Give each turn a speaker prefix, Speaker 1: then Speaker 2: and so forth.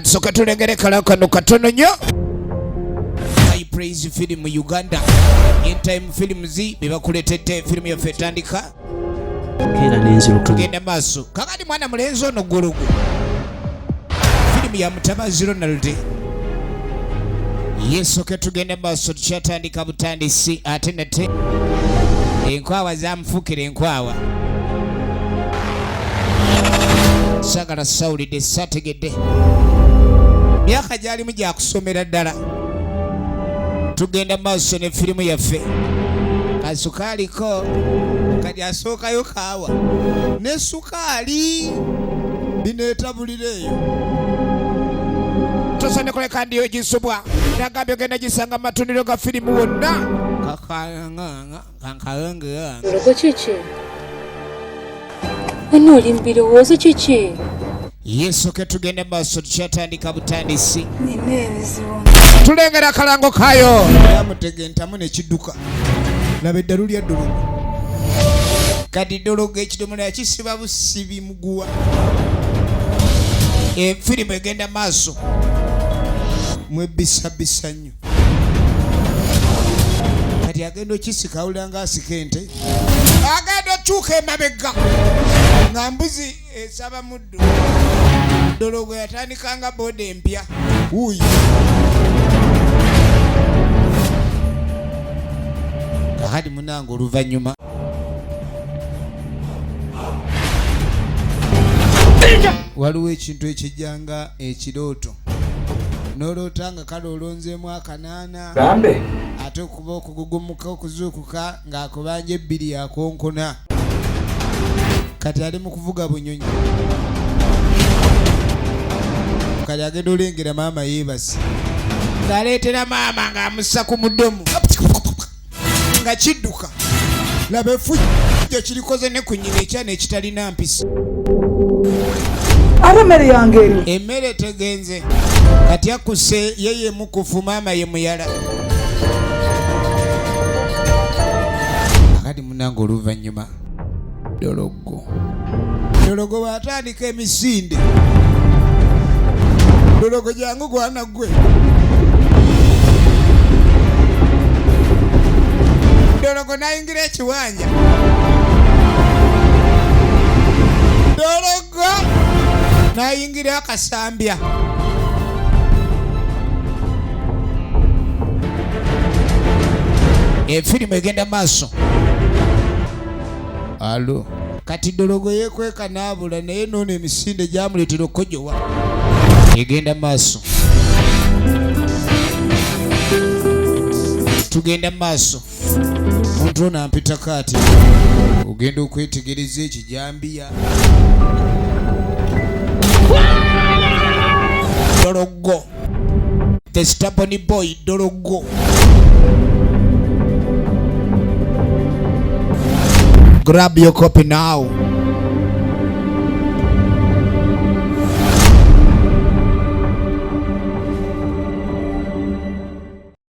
Speaker 1: Soka tulengere kano katono nnyo. I praise film Uganda. In time films bebakuletedde film yaffe etandika.
Speaker 2: Kera n'enziruka.
Speaker 1: Tugenda maaso. Kakati mwana mulenzi ono Gulugu. Film ya Mutabazi Ronald. Yesu ke tugenda maaso tukyatandika butandisi ate nate. Enkwawa zamufukira enkwawa. Sagala sawulidde sategedde. Myaka gyalimu gya kusomera ddala. Tugenda maaso ne firimu yaffe. Kasukaaliko kati asookayo kaawa ne sukaali bineetabulira eyo. Tosane kuleka ndiyo gisubwa. Nagambye ogenda gisanga matundiro ga firimu wonna. Kankayanga.
Speaker 3: Dologo kiki? Wano oli mbirowoozo kiki?
Speaker 1: Yesu ke tugenda maaso tukyatandika butandisi.
Speaker 3: Nina ebizibu.
Speaker 1: Tulengera akalango kayo. Yamutege entamu n'ekidduka. Laba eddalu lya Dologo. Kati Dologo ekidomola yakisiba busibi muguwa. Firimu egenda maaso. Mwebisabisa nnyo. Kati agenda okisika awulira ng'asika ente. Agenda okyuka emabega. Nga mbuzi esaba muddu. Dologo yatandikanga boda empya. Uyi. Kakati munange oluvannyuma. Waliwo ekintu ekijjanga ekirooto. N'oloota nga kale olonzeemu akanaana.
Speaker 2: Gambe.
Speaker 1: Ate okuba okugugumuka okuzuukuka ng'akubanja ebbiri yakonkona. Kati ali mu kuvuga bunyonyi. Kati agenda olengera maama yeebase. Ng'aleetera maama ng'amussa ku mudomo. Nga kidduka. Laba effujjo kirikoze ne ku nnyina ekyana ekitalina mpisa.
Speaker 4: Ate emmere yange eri.
Speaker 1: Emmere tegenze. Kati akuse yeye mukufu maama ye muyala. Akati munange oluvannyuma. Dologo bw'atandika emisinde. Dologo jangu gwana gwe. Dologo nayingira ekiwanja. Dologo nayingira akasambya. Firimu egenda maaso. Alo. Kati Dologo yekweka naabula naye noono emisinde gyamuleetera okkojowa. Egenda maaso. Tugenda maaso. Omuntu ono ampita kaati. Ogenda okwetegereza ekijambiya. Dologo. The stubborn boy Dologo. Grab your copy now.